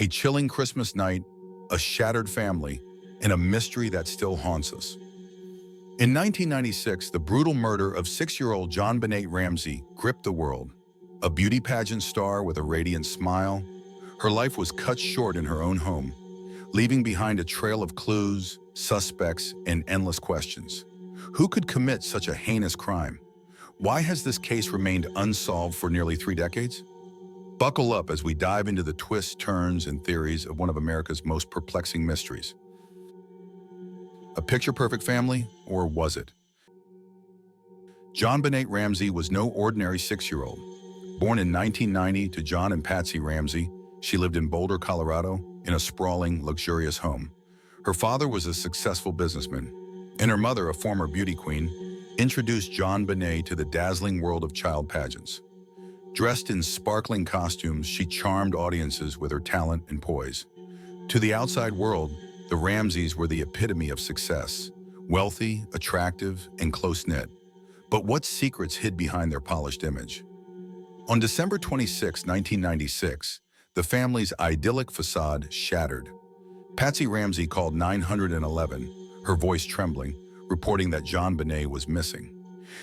A chilling Christmas night, a shattered family, and a mystery that still haunts us. In 1996, the brutal murder of 6-year-old JonBenét Ramsey gripped the world. A beauty pageant star with a radiant smile, her life was cut short in her own home, leaving behind a trail of clues, suspects, and endless questions. Who could commit such a heinous crime? Why has this case remained unsolved for nearly 3 decades? Buckle up as we dive into the twists, turns, and theories of one of America's most perplexing mysteries. A picture-perfect family, or was it? JonBenét Ramsey was no ordinary 6-year-old. Born in 1990 to John and Patsy Ramsey, she lived in Boulder, Colorado, in a sprawling, luxurious home. Her father was a successful businessman, and her mother, a former beauty queen, introduced JonBenét to the dazzling world of child pageants. Dressed in sparkling costumes, she charmed audiences with her talent and poise. To the outside world, the Ramseys were the epitome of success, wealthy, attractive, and close-knit. But what secrets hid behind their polished image? On December 26, 1996, the family's idyllic facade shattered. Patsy Ramsey called 911, her voice trembling, reporting that JonBenét was missing.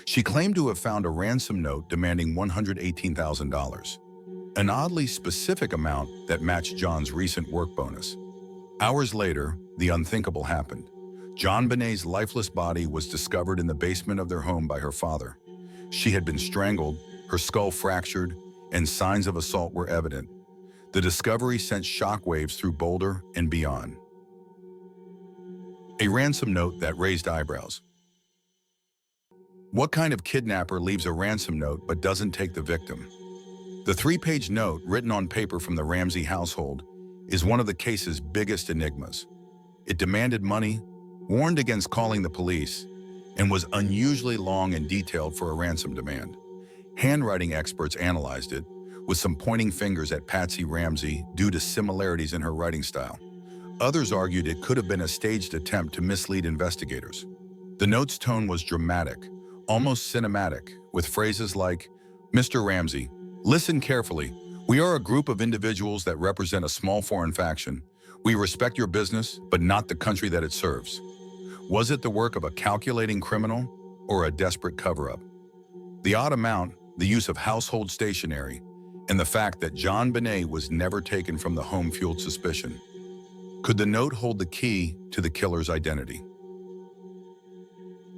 She claimed to have found a ransom note demanding $118,000, an oddly specific amount that matched John's recent work bonus. Hours later, the unthinkable happened. JonBenét's lifeless body was discovered in the basement of their home by her father. She had been strangled, her skull fractured, and signs of assault were evident. The discovery sent shockwaves through Boulder and beyond. A ransom note that raised eyebrows. What kind of kidnapper leaves a ransom note but doesn't take the victim? The 3-page note, written on paper from the Ramsey household, is one of the case's biggest enigmas. It demanded money, warned against calling the police, and was unusually long and detailed for a ransom demand. Handwriting experts analyzed it, with some pointing fingers at Patsy Ramsey due to similarities in her writing style. Others argued it could have been a staged attempt to mislead investigators. The note's tone was dramatic, almost cinematic, with phrases like, "Mr. Ramsey, listen carefully. We are a group of individuals that represent a small foreign faction. We respect your business, but not the country that it serves." Was it the work of a calculating criminal or a desperate cover-up? The odd amount, the use of household stationery, and the fact that JonBenét was never taken from the home fueled suspicion. Could the note hold the key to the killer's identity?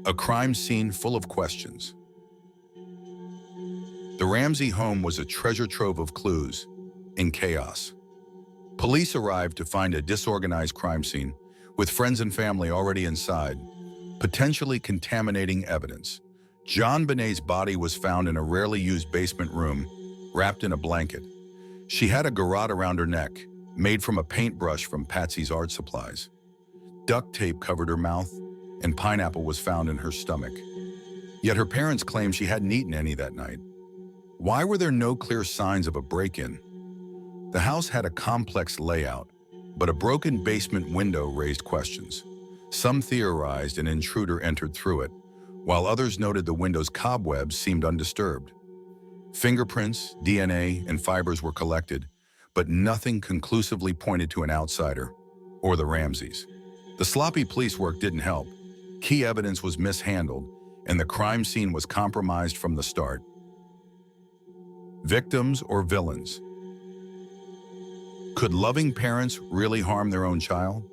A crime scene full of questions. The Ramsey home was a treasure trove of clues and chaos. Police arrived to find a disorganized crime scene, with friends and family already inside, potentially contaminating evidence. JonBenét's body was found in a rarely used basement room, wrapped in a blanket. She had a garrote around her neck, made from a paintbrush from Patsy's art supplies. Duct tape covered her mouth, and pineapple was found in her stomach. Yet her parents claimed she hadn't eaten any that night. Why were there no clear signs of a break-in? The house had a complex layout, but a broken basement window raised questions. Some theorized an intruder entered through it, while others noted the window's cobwebs seemed undisturbed. Fingerprints, DNA, and fibers were collected, but nothing conclusively pointed to an outsider or the Ramseys. The sloppy police work didn't help. Key evidence was mishandled, and the crime scene was compromised from the start. Victims or villains? Could loving parents really harm their own child?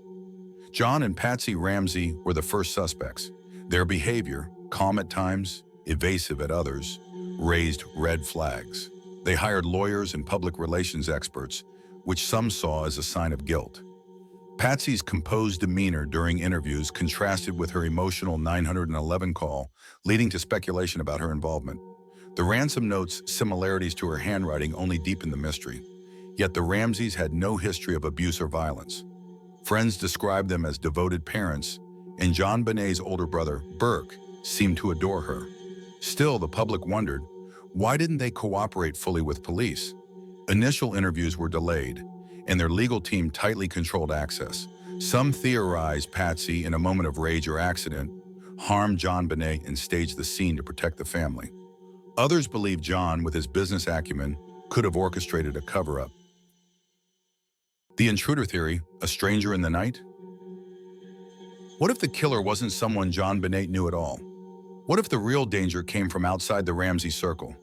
John and Patsy Ramsey were the first suspects. Their behavior, calm at times, evasive at others, raised red flags. They hired lawyers and public relations experts, which some saw as a sign of guilt. Patsy's composed demeanor during interviews contrasted with her emotional 911 call, leading to speculation about her involvement. The ransom note's similarities to her handwriting only deepened the mystery. Yet the Ramseys had no history of abuse or violence. Friends described them as devoted parents, and JonBenét's older brother, Burke, seemed to adore her. Still, the public wondered, why didn't they cooperate fully with police? Initial interviews were delayed, and their legal team tightly controlled access. Some theorized Patsy, in a moment of rage or accident, harmed JonBenét and staged the scene to protect the family. Others believed John, with his business acumen, could have orchestrated a cover-up. The intruder theory, a stranger in the night? What if the killer wasn't someone JonBenét knew at all? What if the real danger came from outside the Ramsey circle?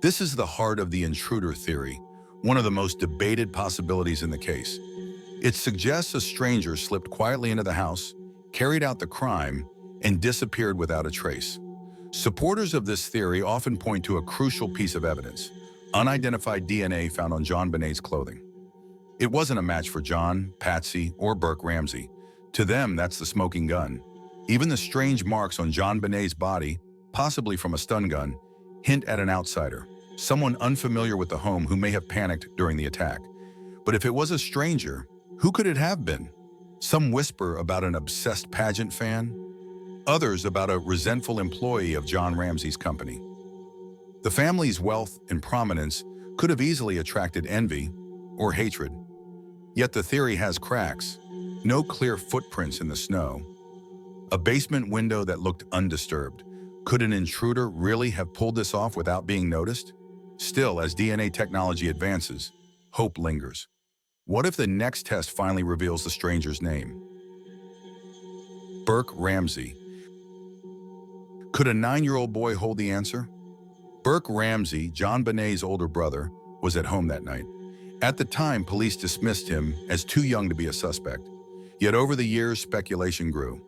This is the heart of the intruder theory, one of the most debated possibilities in the case. It suggests a stranger slipped quietly into the house, carried out the crime, and disappeared without a trace. Supporters of this theory often point to a crucial piece of evidence: unidentified DNA found on JonBenét's clothing. It wasn't a match for John, Patsy, or Burke Ramsey. To them, that's the smoking gun. Even the strange marks on JonBenét's body, possibly from a stun gun, hint at an outsider, someone unfamiliar with the home who may have panicked during the attack. But if it was a stranger, who could it have been? Some whisper about an obsessed Pageant fan, others about a resentful employee of John Ramsey's company. The family's wealth and prominence could have easily attracted envy or hatred. Yet the theory has cracks: no clear footprints in the snow, a basement window that looked undisturbed. Could an intruder really have pulled this off without being noticed? Still, as DNA technology advances, hope lingers. What if the next test finally reveals the stranger's name? Burke Ramsey. Could a 9-year-old boy hold the answer? Burke Ramsey, JonBenét's older brother, was at home that night. At the time, police dismissed him as too young to be a suspect. Yet over the years, speculation grew.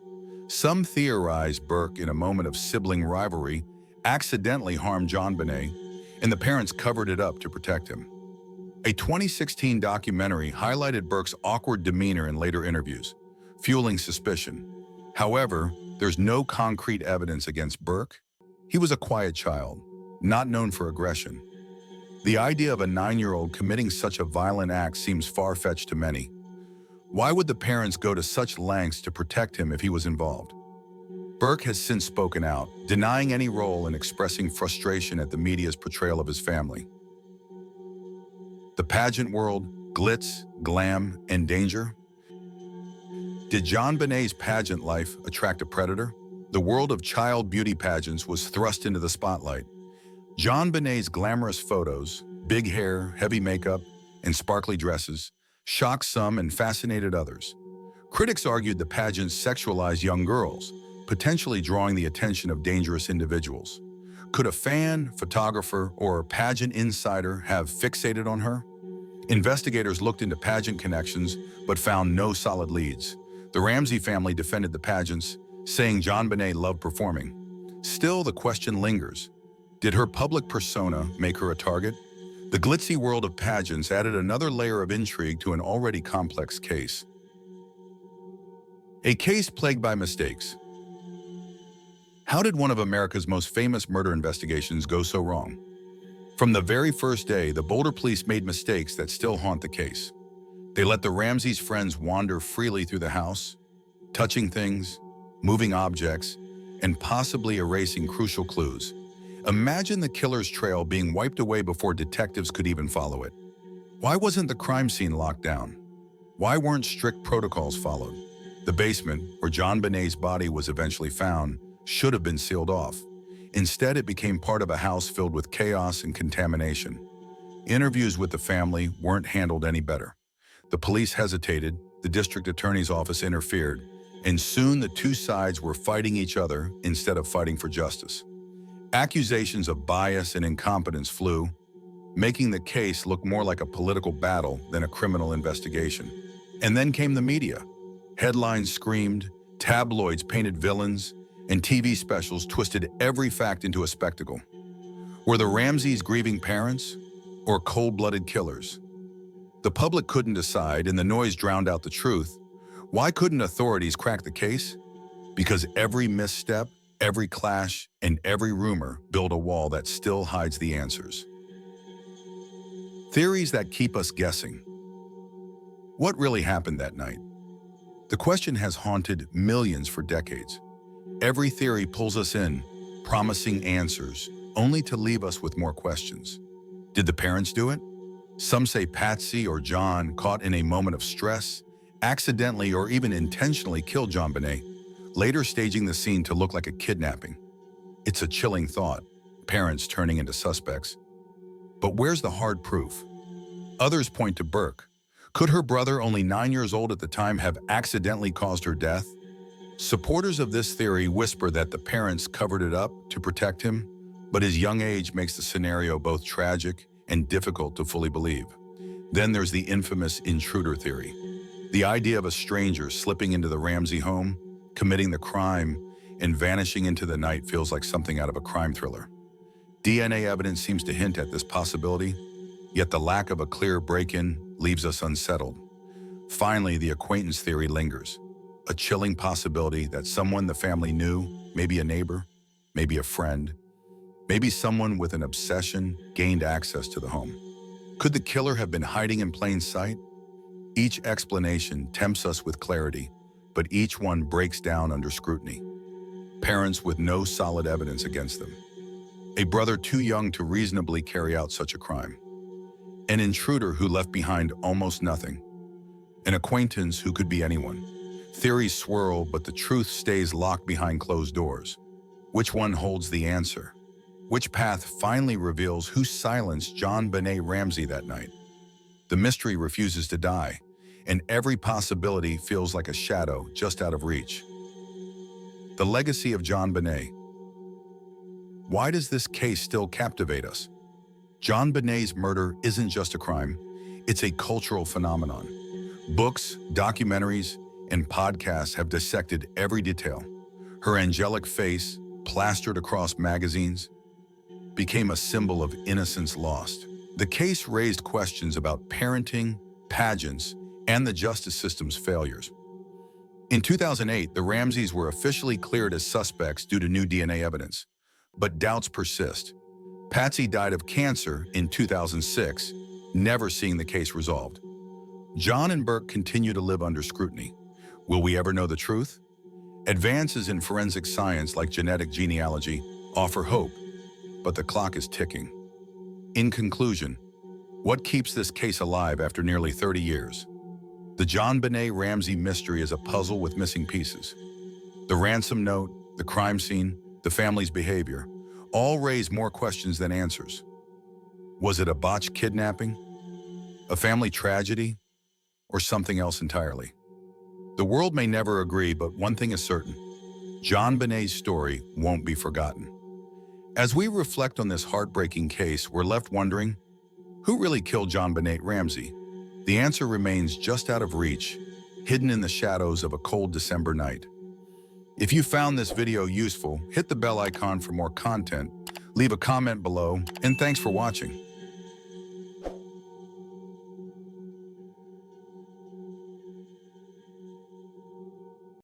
Some theorized Burke, in a moment of sibling rivalry, accidentally harmed JonBenét, and the parents covered it up to protect him. A 2016 documentary highlighted Burke's awkward demeanor in later interviews, fueling suspicion. However, there's no concrete evidence against Burke. He was a quiet child, not known for aggression. The idea of a 9-year-old committing such a violent act seems far-fetched to many. Why would the parents go to such lengths to protect him if he was involved? Burke has since spoken out, denying any role and expressing frustration at the media's portrayal of his family. The pageant world, glitz, glam, and danger? Did JonBenét's pageant life attract a predator? The world of child beauty pageants was thrust into the spotlight. JonBenét's glamorous photos, big hair, heavy makeup, and sparkly dresses, shocked some and fascinated others. Critics argued the pageants sexualized young girls, potentially drawing the attention of dangerous individuals. Could a fan, photographer, or pageant insider have fixated on her? Investigators looked into pageant connections, but found no solid leads. The Ramsey family defended the pageants, saying JonBenét loved performing. Still, the question lingers. Did her public persona make her a target? The glitzy world of pageants added another layer of intrigue to an already complex case. A case plagued by mistakes. How did one of America's most famous murder investigations go so wrong? From the very first day, the Boulder police made mistakes that still haunt the case. They let the Ramseys' friends wander freely through the house, touching things, moving objects, and possibly erasing crucial clues. Imagine the killer's trail being wiped away before detectives could even follow it. Why wasn't the crime scene locked down? Why weren't strict protocols followed? The basement, where JonBenét's body was eventually found, should have been sealed off. Instead, it became part of a house filled with chaos and contamination. Interviews with the family weren't handled any better. The police hesitated, the district attorney's office interfered, and soon the two sides were fighting each other instead of fighting for justice. Accusations of bias and incompetence flew, making the case look more like a political battle than a criminal investigation. And then came the media. Headlines screamed, tabloids painted villains, and TV specials twisted every fact into a spectacle. Were the Ramseys grieving parents or cold-blooded killers? The public couldn't decide, and the noise drowned out the truth. Why couldn't authorities crack the case? Because every misstep, every clash, and every rumor build a wall that still hides the answers. Theories that keep us guessing. What really happened that night? The question has haunted millions for decades. Every theory pulls us in, promising answers, only to leave us with more questions. Did the parents do it? Some say Patsy or John, caught in a moment of stress, accidentally or even intentionally killed JonBenét, later staging the scene to look like a kidnapping. It's a chilling thought, parents turning into suspects. But where's the hard proof? Others point to Burke, Could her brother, only 9 years old at the time, have accidentally caused her death? Supporters of this theory whisper that the parents covered it up to protect him, but his young age makes the scenario both tragic and difficult to fully believe. Then there's the infamous intruder theory. The idea of a stranger slipping into the Ramsey home, committing the crime, and vanishing into the night feels like something out of a crime thriller. DNA evidence seems to hint at this possibility, yet the lack of a clear break-in leaves us unsettled. Finally, the acquaintance theory lingers, a chilling possibility that someone the family knew, maybe a neighbor, maybe a friend, maybe someone with an obsession, gained access to the home. Could the killer have been hiding in plain sight? Each explanation tempts us with clarity, but each one breaks down under scrutiny. Parents with no solid evidence against them. A brother too young to reasonably carry out such a crime. An intruder who left behind almost nothing. An acquaintance who could be anyone. Theories swirl, but the truth stays locked behind closed doors. Which one holds the answer? Which path finally reveals who silenced JonBenét Ramsey that night? The mystery refuses to die, and every possibility feels like a shadow just out of reach. The legacy of JonBenét. Why does this case still captivate us? JonBenét's murder isn't just a crime, it's a cultural phenomenon. Books, documentaries, and podcasts have dissected every detail. Her angelic face, plastered across magazines, became a symbol of innocence lost. The case raised questions about parenting, pageants, and the justice system's failures. In 2008, the Ramseys were officially cleared as suspects due to new DNA evidence, but doubts persist. Patsy died of cancer in 2006, never seeing the case resolved. John and Burke continue to live under scrutiny. Will we ever know the truth? Advances in forensic science like genetic genealogy offer hope, but the clock is ticking. In conclusion, what keeps this case alive after nearly 30 years? The JonBenét Ramsey mystery is a puzzle with missing pieces. The ransom note, the crime scene, the family's behavior, all raise more questions than answers. Was it a botched kidnapping, a family tragedy, or something else entirely? The world may never agree, but one thing is certain: JonBenét's story won't be forgotten. As we reflect on this heartbreaking case, we're left wondering, who really killed JonBenét Ramsey? The answer remains just out of reach, hidden in the shadows of a cold December night. If you found this video useful, hit the bell icon for more content, leave a comment below, and thanks for watching.